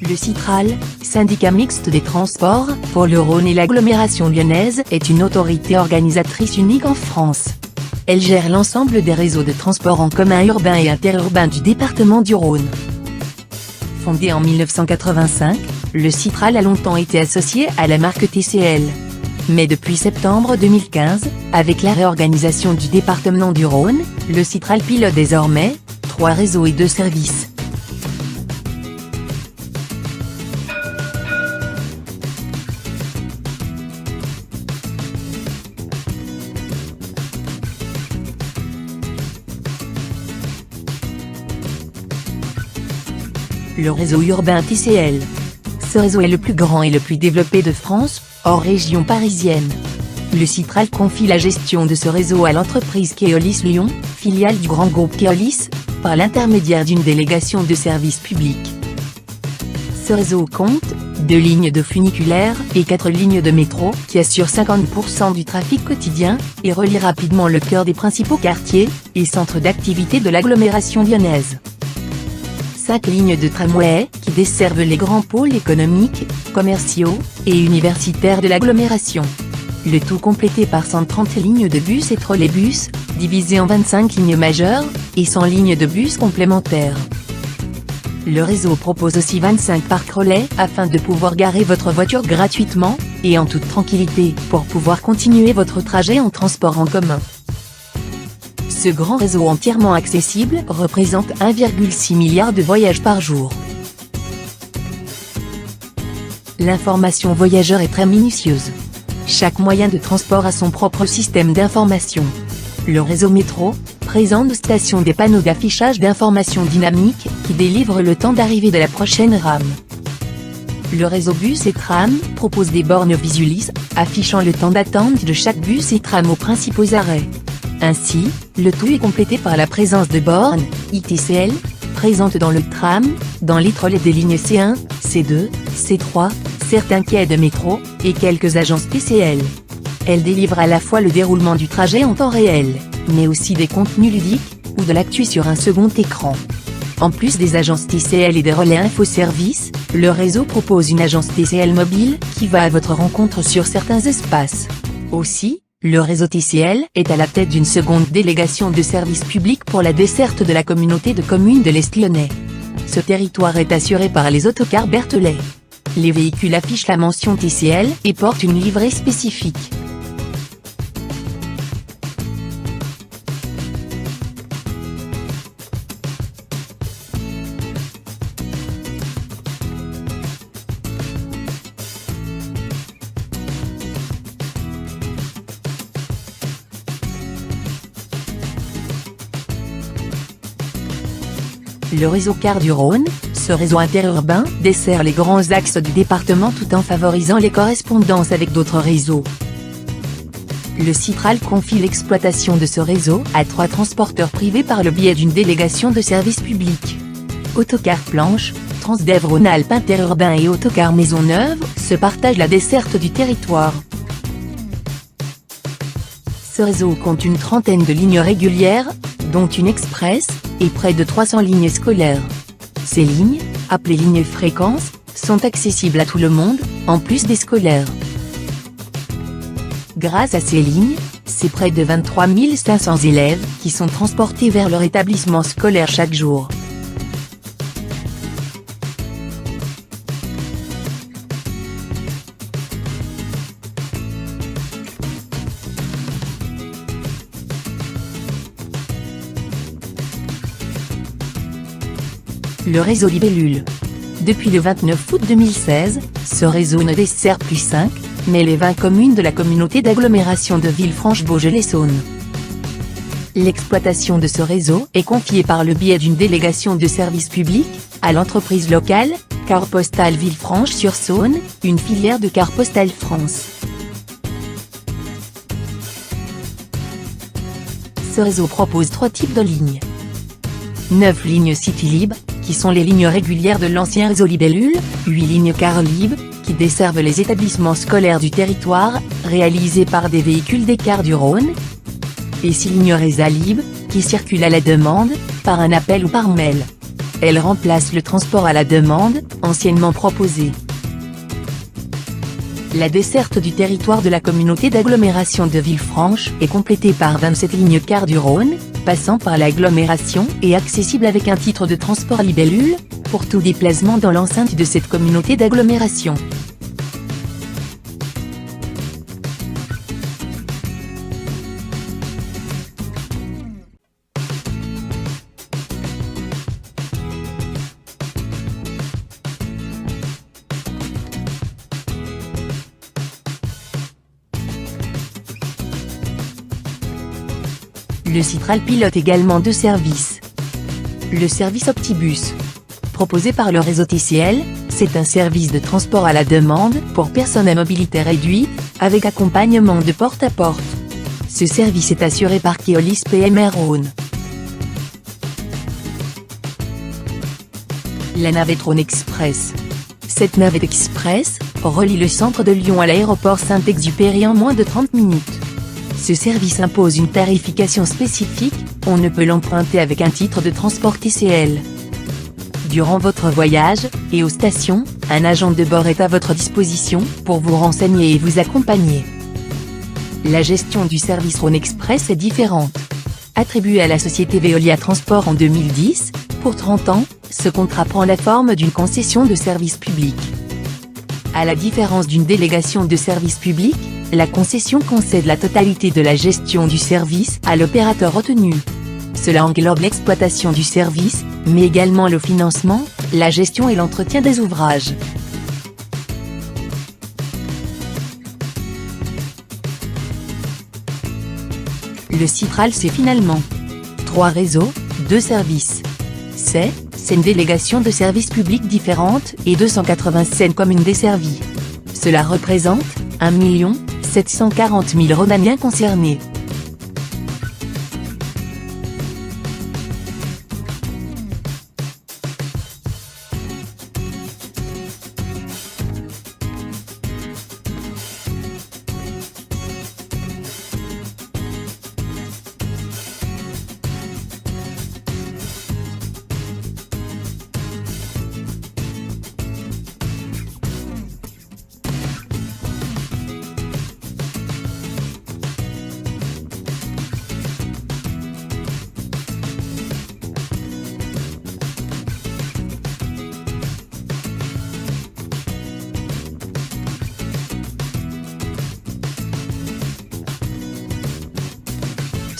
Le Citral, syndicat mixte des transports, pour le Rhône et l'agglomération lyonnaise, est une autorité organisatrice unique en France. Elle gère l'ensemble des réseaux de transport en commun urbain et interurbain du département du Rhône. Fondé en 1985, le Citral a longtemps été associé à la marque TCL. Mais depuis septembre 2015, avec la réorganisation du département du Rhône, le Citral pilote désormais 3 réseaux et 2 services. Le réseau urbain TCL. Ce réseau est le plus grand et le plus développé de France, hors région parisienne. Le Citral confie la gestion de ce réseau à l'entreprise Keolis Lyon, filiale du grand groupe Keolis, par l'intermédiaire d'une délégation de service public. Ce réseau compte 2 lignes de funiculaire et 4 lignes de métro qui assurent 50% du trafic quotidien et relient rapidement le cœur des principaux quartiers et centres d'activité de l'agglomération lyonnaise. 5 lignes de tramway qui desservent les grands pôles économiques, commerciaux et universitaires de l'agglomération. Le tout complété par 130 lignes de bus et trolleybus, divisées en 25 lignes majeures, et 100 lignes de bus complémentaires. Le réseau propose aussi 25 parcs relais afin de pouvoir garer votre voiture gratuitement, et en toute tranquillité, pour pouvoir continuer votre trajet en transport en commun. Ce grand réseau entièrement accessible représente 1,6 milliard de voyages par jour. L'information voyageur est très minutieuse. Chaque moyen de transport a son propre système d'information. Le réseau métro présente de stations des panneaux d'affichage d'information dynamiques qui délivrent le temps d'arrivée de la prochaine rame. Le réseau bus et tram propose des bornes visualisées, affichant le temps d'attente de chaque bus et tram aux principaux arrêts. Ainsi, le tout est complété par la présence de bornes ITCL, présentes dans le tram, dans les trolleys des lignes C1, C2, C3, certains quais de métro, et quelques agences TCL. Elle délivre à la fois le déroulement du trajet en temps réel, mais aussi des contenus ludiques, ou de l'actu sur un second écran. En plus des agences TCL et des relais infoservices, le réseau propose une agence TCL mobile, qui va à votre rencontre sur certains espaces. Aussi, le réseau TCL est à la tête d'une seconde délégation de service public pour la desserte de la communauté de communes de l'Est lyonnais. Ce territoire est assuré par les autocars Berthollet. Les véhicules affichent la mention TCL et portent une livrée spécifique. Le réseau Car du Rhône, ce réseau interurbain, dessert les grands axes du département tout en favorisant les correspondances avec d'autres réseaux. Le Citral confie l'exploitation de ce réseau à 3 transporteurs privés par le biais d'une délégation de service public. Autocar Planche, Transdev Rhône-Alpes Interurbain et Autocar Maisonneuve se partagent la desserte du territoire. Ce réseau compte une trentaine de lignes régulières, dont une express, et près de 300 lignes scolaires. Ces lignes, appelées lignes fréquences, sont accessibles à tout le monde, en plus des scolaires. Grâce à ces lignes, c'est près de 23 500 élèves qui sont transportés vers leur établissement scolaire chaque jour. Le réseau Libellule. Depuis le 29 août 2016, ce réseau ne dessert plus 5, mais les 20 communes de la communauté d'agglomération de Villefranche-Beaujolais-Saône. L'exploitation de ce réseau est confiée par le biais d'une délégation de service public, à l'entreprise locale, Carte Postale Villefranche-sur-Saône, une filière de Carte Postale France. Ce réseau propose 3 types de lignes. 9 lignes CityLib, qui sont les lignes régulières de l'ancien réseau Libellule, 8 lignes Carlib, qui desservent les établissements scolaires du territoire, réalisées par des véhicules des Cars du Rhône, et 6 lignes Résalib, qui circulent à la demande, par un appel ou par mail. Elle remplace le transport à la demande, anciennement proposé. La desserte du territoire de la communauté d'agglomération de Villefranche est complétée par 27 lignes car du Rhône, passant par l'agglomération et accessible avec un titre de transport libellule, pour tout déplacement dans l'enceinte de cette communauté d'agglomération. Le Citral pilote également 2 services. Le service Optibus. Proposé par le réseau TCL, c'est un service de transport à la demande pour personnes à mobilité réduite, avec accompagnement de porte à porte. Ce service est assuré par Keolis PMR Rhône. La navette Rhône Express. Cette navette express relie le centre de Lyon à l'aéroport Saint-Exupéry en moins de 30 minutes. Ce service impose une tarification spécifique, on ne peut l'emprunter avec un titre de transport TCL. Durant votre voyage, et aux stations, un agent de bord est à votre disposition pour vous renseigner et vous accompagner. La gestion du service Rhône Express est différente. Attribué à la société Veolia Transport en 2010, pour 30 ans, ce contrat prend la forme d'une concession de service public. À la différence d'une délégation de service public, la concession concède la totalité de la gestion du service à l'opérateur retenu. Cela englobe l'exploitation du service, mais également le financement, la gestion et l'entretien des ouvrages. Le Citral c'est finalement 3 réseaux, 2 services. C'est une délégation de services publics différentes et 287 communes desservies. Cela représente 1 740 000 Rhônaniens concernés.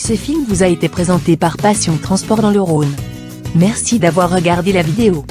Ce film vous a été présenté par Passion Transport dans le Rhône. Merci d'avoir regardé la vidéo.